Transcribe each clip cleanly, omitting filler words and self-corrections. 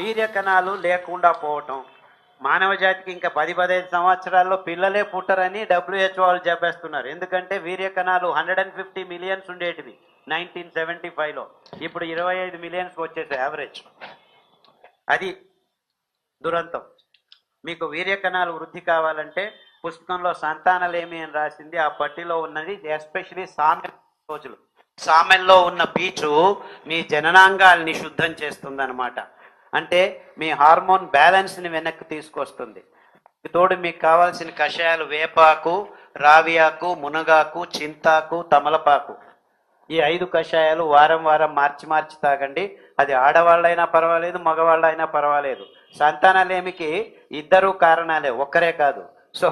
వీర్య కణాలు లేకుండా పోవటం, మానవ జాతికి ఇంకా 10-15 సంవత్సరాల్లో పిల్లలే పుట్టరని WHO వాళ్ళు చెప్పేస్తున్నారు. ఎందుకంటే వీర్య కణాలు 150 మిలియన్స్ ఉండేటివి 1975లో, ఇప్పుడు 25 మిలియన్స్కి వచ్చేసాయి యావరేజ్. అది దురంతం. మీకు వీర్య కణాలు వృద్ధి కావాలంటే పుస్తకంలో సంతానలేమి అని రాసింది, ఆ పట్టిలో ఉన్నది ఎస్పెషలీ సామెల్ రోజులు. సామెల్లో ఉన్న పీచు మీ జననాంగాల్ని శుద్ధం చేస్తుందన్నమాట. అంటే మీ హార్మోన్ బ్యాలెన్స్ని వెనక్కి తీసుకొస్తుంది. తోడు మీకు కావాల్సిన కషాయాలు వేపాకు, రావియాకు, మునగాకు, చింతాకు, తమలపాకు, ఈ 5 కషాయాలు వారం వారం మార్చి తాగండి. అది ఆడవాళ్ళైనా పర్వాలేదు, మగవాళ్ళైనా పర్వాలేదు. సంతానలేమికి 2 కారణాలే, ఒక్కరే కాదు. సో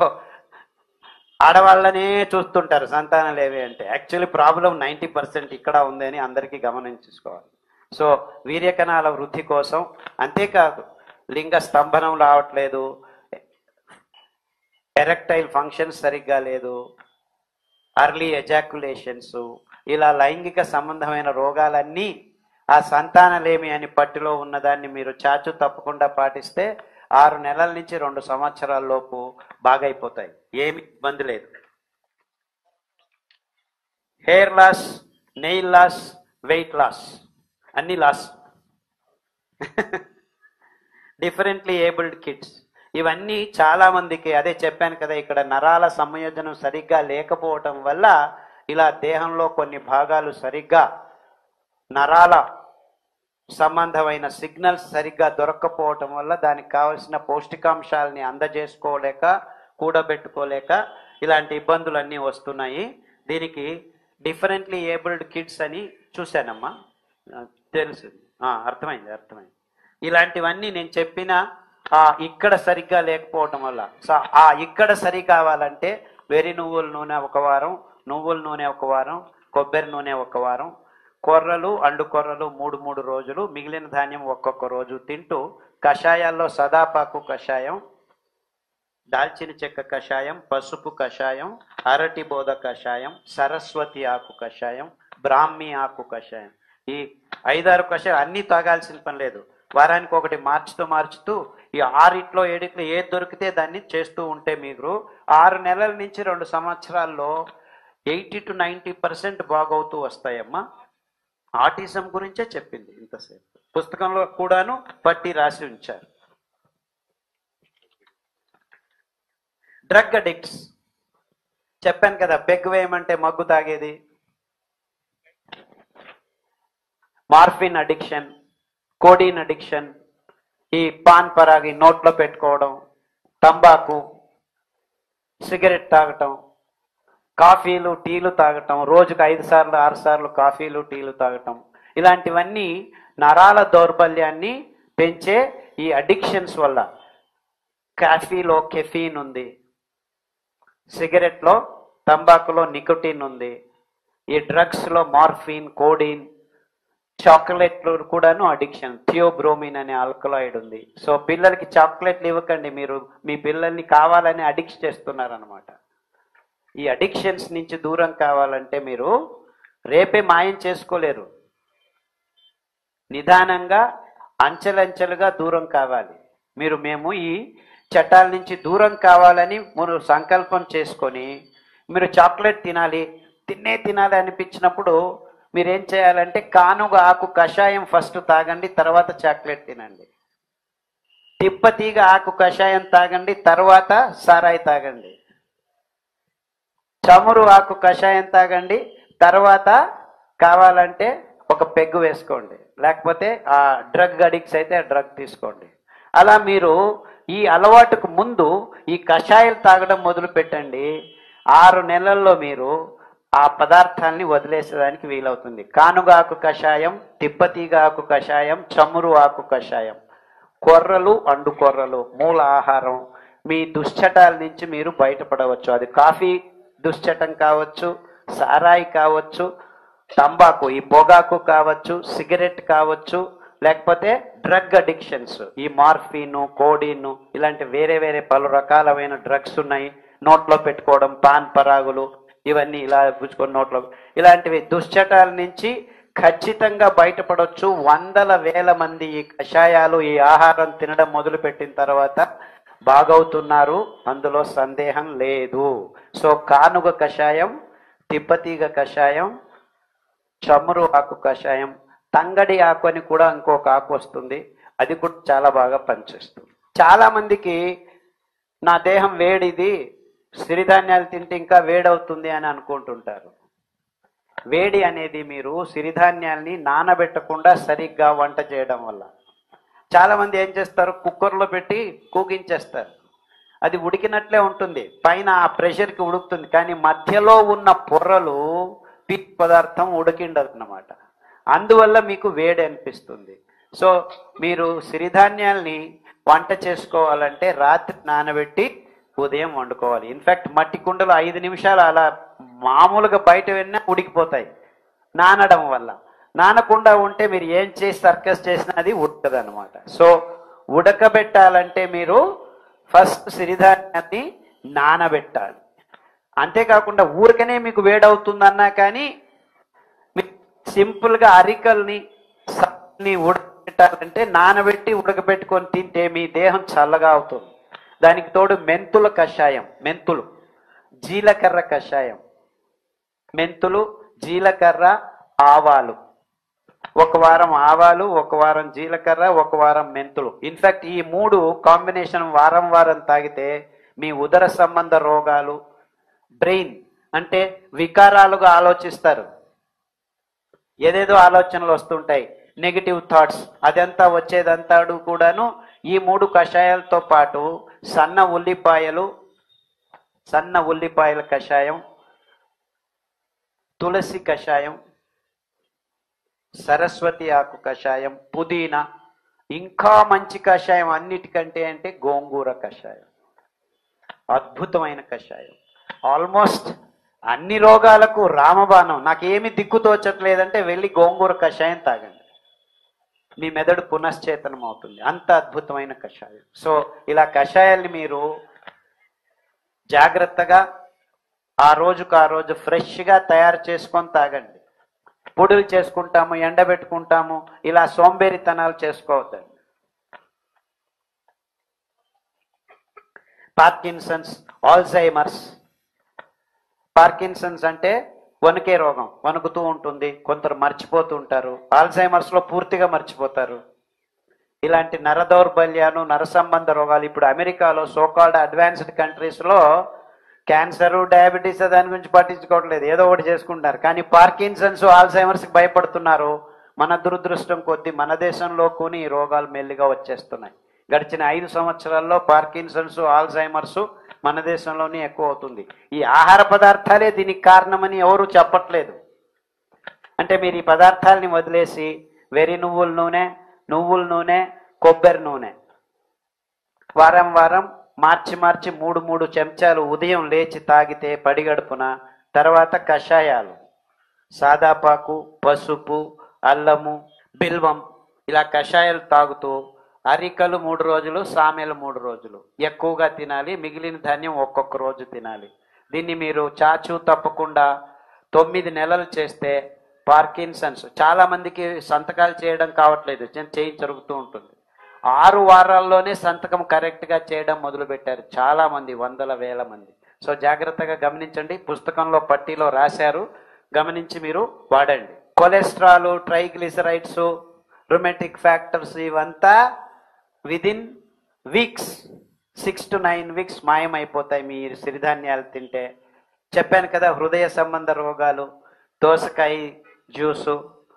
ఆడవాళ్ళనే చూస్తుంటారు సంతానలేమి అంటే. యాక్చువల్లీ ప్రాబ్లం 90% ఇక్కడ ఉందని అందరికీ గమనించుకోవాలి. సో వీర్యకణాల వృద్ధి కోసం, అంతేకాదు లింగ స్తంభనం రావట్లేదు, ఎరెక్టైల్ ఫంక్షన్స్ సరిగ్గా లేదు, అర్లీ ఎజాక్యులేషన్స్, ఇలా లైంగిక సంబంధమైన రోగాలన్నీ ఆ సంతానలేమి అని పట్టిలో ఉన్నదాన్ని మీరు చాచు తప్పకుండా పాటిస్తే 6 నెలల నుంచి 2 సంవత్సరాల లోపు బాగైపోతాయి. ఏమి ఇబ్బంది లేదు. Hair loss, nail loss, weight loss, అన్ని లాస్. డిఫరెంట్లీ ఏబుల్డ్ కిడ్స్, ఇవన్నీ చాలా మందికి, అదే చెప్పాను కదా, ఇక్కడ నరాల సంయోజనం సరిగ్గా లేకపోవటం వల్ల ఇలా దేహంలో కొన్ని భాగాలు సరిగ్గా నరాల సంబంధమైన సిగ్నల్స్ సరిగ్గా దొరక్కపోవటం వల్ల దానికి కావలసిన పౌష్టికాంశాలని అందజేసుకోలేక, కూడబెట్టుకోలేక ఇలాంటి ఇబ్బందులన్నీ వస్తున్నాయి. దీనికి డిఫరెంట్లీ ఏబుల్డ్ కిడ్స్ అని చూశానమ్మా, తెలుసు, అర్థమైంది. ఇలాంటివన్నీ నేను చెప్పిన ఇక్కడ సరిగ్గా లేకపోవటం వల్ల. సో ఇక్కడ సరి కావాలంటే వెర్రి నువ్వుల నూనె 1 వారం, నువ్వుల నూనె 1 వారం, కొబ్బరి నూనె 1 వారం, కొర్రలు, అండు కొర్రలు 3 రోజులు, మిగిలిన ధాన్యం ఒక్కొక్క రోజు తింటూ, కషాయాల్లో సదాపాకు కషాయం, దాల్చిన చెక్క కషాయం, పసుపు కషాయం, అరటి బోధ కషాయం, సరస్వతి ఆకు కషాయం, బ్రాహ్మి ఆకు కషాయం, ఈ 5-6 కషాయం అన్నీ తాగాల్సిన పని లేదు. వారానికి ఒకటి మార్చుతూ ఈ 6 7 ఏది దొరికితే దాన్ని చేస్తూ ఉంటే మీరు 6 నెలల నుంచి 2 సంవత్సరాల్లో 80 to 90% బాగవుతూ వస్తాయమ్మా. ఆటిజం గురించే చెప్పింది ఇంతసేపు, పుస్తకంలో కూడాను పట్టి రాసి ఉంచారు. డ్రగ్ అడిక్ట్స్ చెప్పాను కదా, పెగ్ వేయమంటే మగ్గు తాగేది, మార్ఫిన్ అడిక్షన్, కోడిన్ అడిక్షన్, ఈ పాన్ పరాగి నోట్లో పెట్టుకోవడం, తంబాకు, సిగరెట్ తాగటం, కాఫీలు, టీలు తాగటం, రోజుకు 5 సార్లు 6 సార్లు కాఫీలు, టీలు తాగటం, ఇలాంటివన్నీ నరాల దౌర్బల్యాన్ని పెంచే ఈ అడిక్షన్స్ వల్ల. కాఫీలో కెఫీన్ ఉంది, సిగరెట్లో, తంబాకులో నికోటిన్ ఉంది, ఈ డ్రగ్స్లో మార్ఫిన్, కోడిన్, చాక్లెట్లు కూడాను అడిక్షన్, థియోబ్రోమిన్ అనే ఆల్కలాయిడ్ ఉంది. సో పిల్లలకి చాక్లెట్లు ఇవ్వకండి, మీరు మీ పిల్లల్ని కావాలని అడిక్ట్ చేస్తున్నారనమాట. ఈ అడిక్షన్స్ నుంచి దూరం కావాలంటే మీరు రేపే మాయం చేసుకోలేరు, నిదానంగా అంచెలంచెలుగా దూరం కావాలి. మేము ఈ చట్టాల నుంచి దూరం కావాలని మీరు సంకల్పం చేసుకొని, మీరు చాక్లెట్ తినాలి అనిపించినప్పుడు మీరేం చేయాలంటే కానుగ ఆకు కషాయం ఫస్ట్ తాగండి, తర్వాత చాక్లెట్ తినండి. తిప్పతీగ ఆకు కషాయం తాగండి, తర్వాత సారాయి తాగండి. చమురు ఆకు కషాయం తాగండి, తర్వాత కావాలంటే ఒక పెగ్గు వేసుకోండి, లేకపోతే ఆ డ్రగ్ అడిక్ట్స్ అయితే ఆ డ్రగ్ తీసుకోండి. అలా మీరు ఈ అలవాటుకు ముందు ఈ కషాయాలు తాగడం మొదలు పెట్టండి. 6 నెలల్లో మీరు ఆ పదార్థాలని వదిలేసేదానికి వీలవుతుంది. కానుగ ఆకు కషాయం, తిప్పతీగ ఆకు కషాయం, చమురు ఆకు కషాయం, కొర్రలు, అండు కొర్రలు మూల ఆహారం. మీ దుశ్చటాల నుంచి మీరు బయటపడవచ్చు. అది కాఫీ దుశ్చటం కావచ్చు, సారాయి కావచ్చు, తంబాకు ఈ పొగాకు కావచ్చు, సిగరెట్ కావచ్చు, లేకపోతే డ్రగ్ అడిక్షన్స్, ఈ మార్ఫిన్, కోడిన్, ఇలాంటి వేరే పలు రకాలమైన డ్రగ్స్ ఉన్నాయి. నోట్లో పెట్టుకోవడం, పాన్ పరాగులు, ఇవన్నీ ఇలా పుచ్చుకొని నోట్లో, ఇలాంటివి దుశ్చటాల నుంచి ఖచ్చితంగా బయటపడవచ్చు. వందల వేల మంది ఈ కషాయాలు, ఈ ఆహారం తినడం మొదలు పెట్టిన తర్వాత బాగవుతున్నారు, అందులో సందేహం లేదు. సో కానుగ కషాయం, తిప్పతీగ కషాయం, చమురు ఆకు కషాయం, తంగడి ఆకు అని కూడా ఇంకొక ఆకు వస్తుంది, అది కూడా చాలా బాగా పనిచేస్తుంది. చాలా మందికి నా దేహం వేడిది, సిరిధాన్యాలు తింటే ఇంకా వేడవుతుంది అని అనుకుంటుంటారు. వేడి అనేది మీరు సిరిధాన్యాల్ని నానబెట్టకుండా సరిగ్గా వంట చేయడం వల్ల. చాలా మంది ఏం చేస్తారు, కుక్కర్లో పెట్టి కూగించేస్తారు, అది ఉడికినట్లే ఉంటుంది, పైన ఆ ప్రెషర్కి ఉడుకుతుంది, కానీ మధ్యలో ఉన్న పొర్రలు పిత్ పదార్థం ఉడికిండదు అన్నమాట. అందువల్ల మీకు వేడి అనిపిస్తుంది. సో మీరు సిరిధాన్యాల్ని వంట చేసుకోవాలంటే రాత్రి నానబెట్టి ఉదయం వండుకోవాలి. ఇన్ఫ్యాక్ట్ మట్టి కుండలో 5 నిమిషాలు అలా మామూలుగా బయట వెళ్ళినా ఉడికిపోతాయి నానడం వల్ల. నానకుండా ఉంటే మీరు ఏం చేసి సర్కస్ చేసినా అది ఉడకదు అనమాట. సో ఉడకబెట్టాలంటే మీరు ఫస్ట్ సిరిధాన్యాన్ని నానబెట్టాలి. అంతేకాకుండా ఊరికనే మీకు వేడవుతుందన్నా కానీ సింపుల్గా అరికల్ని ఉడకబెట్టాలంటే నానబెట్టి ఉడకబెట్టుకొని తింటే మీ దేహం చల్లగా అవుతుంది. దానికి తోడు మెంతుల కషాయం, మెంతులు, జీలకర్ర కషాయం, మెంతులు, జీలకర్ర, ఆవాలు, ఒక వారం ఆవాలు, ఒక వారం జీలకర్ర, ఒక వారం మెంతులు. ఇన్ఫ్యాక్ట్ ఈ 3 కాంబినేషన్ వారం వారం తాగితే మీ ఉదర సంబంధ రోగాలు, బ్రెయిన్ అంటే వికారాలుగా ఆలోచిస్తారు, ఏదేదో ఆలోచనలు వస్తుంటాయి, నెగిటివ్ థాట్స్, అదంతా వచ్చేదంతాడు కూడాను ఈ 3 కషాయాలతో పాటు సన్న ఉల్లిపాయల కషాయం, తులసి కషాయం, సరస్వతి ఆకు కషాయం, పుదీనా, ఇంకా మంచి కషాయం అన్నిటికంటే అంటే గోంగూర కషాయం. అద్భుతమైన కషాయం. ఆల్మోస్ట్ అన్ని రోగాలకు రామబాణం. నాకేమి దిక్కుతోచట్లేదంటే వెళ్ళి గోంగూర కషాయం తాగండి, మీ మెదడు పునశ్చేతనం అవుతుంది. అంత అద్భుతమైన కషాయం. సో ఇలా కషాయాల్ని మీరు జాగ్రత్తగా ఆ రోజుకు ఆ రోజు ఫ్రెష్గా తయారు చేసుకొని తాగండి. పొడులు చేసుకుంటాము, ఎండబెట్టుకుంటాము, ఇలా సోంబేరితనాలు చేసుకోవద్దండి. Parkinson's, Alzheimer's. పార్కిన్సన్స్ అంటే వణుకే రోగం, వణుకుతూ ఉంటుంది, కొందరు మర్చిపోతూ ఉంటారు. ఆల్జైమర్స్లో పూర్తిగా మర్చిపోతారు. ఇలాంటి నర దౌర్బల్యాలు, నర సంబంధ రోగాలు ఇప్పుడు అమెరికాలో సోకాల్డ్ అడ్వాన్స్డ్ కంట్రీస్లో క్యాన్సరు, డయాబెటీస్ దాని గురించి పట్టించుకోవట్లేదు, ఏదో ఒకటి చేసుకుంటారు. కానీ పార్కిన్సన్స్, ఆల్జైమర్స్కి భయపడుతున్నారు. మన దురదృష్టం కొద్దీ మన దేశంలో కొన్ని ఈ రోగాలు మెల్లిగా వచ్చేస్తున్నాయి. గడిచిన 5 సంవత్సరాల్లో పార్కిన్సన్స్, ఆల్జైమర్స్ మన దేశంలోనే ఎక్కువ అవుతుంది. ఈ ఆహార పదార్థాలే దీనికి కారణమని ఎవరు చెప్పట్లేదు. అంటే మీరు ఈ పదార్థాలని వదిలేసి వెర్రి నువ్వుల నూనె, కొబ్బరి నూనె వారం వారం మార్చి 3 చెంచాలు ఉదయం లేచి తాగితే పడిగడుపున, తర్వాత కషాయాలు, సాదాపాకు, పసుపు, అల్లము, బిల్వం, ఇలా కషాయాలు తాగుతూ అరికలు 3 రోజులు, సామెలు 3 రోజులు ఎక్కువగా తినాలి. మిగిలిన ధాన్యం ఒక్కొక్క రోజు తినాలి. దీన్ని మీరు చాచు తప్పకుండా 9 నెలలు చేస్తే పార్కిన్సన్స్, చాలా మందికి సంతకాలు చేయడం కావట్లేదు, జరుగుతూ ఉంటుంది. 6 వారాల్లోనే సంతకం కరెక్ట్గా చేయడం మొదలుపెట్టారు చాలా మంది, వందల వేల మంది. సో జాగ్రత్తగా గమనించండి, పుస్తకంలో పట్టీలో రాశారు, గమనించి మీరు వాడండి. కొలెస్ట్రాల్, ట్రైగ్లిసరైడ్స్, రొమాటిక్ ఫ్యాక్టర్స్ ఇవంతా విదిన్ వీక్స్, 6 to 9 వీక్స్ మాయమైపోతాయి మీరు సిరిధాన్యాలు తింటే. చెప్పాను కదా, హృదయ సంబంధ రోగాలు, దోసకాయ జ్యూసు,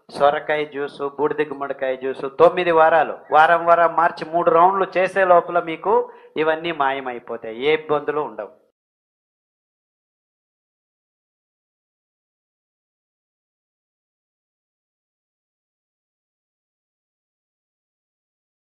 సొరకాయ జ్యూసు, బూడిద గుమ్మడికాయ జ్యూసు, 9 వారాలు, వారం మార్చి 3 రౌండ్లు చేసే లోపల మీకు ఇవన్నీ మాయమైపోతాయి, ఏ ఇబ్బందులు ఉండవు.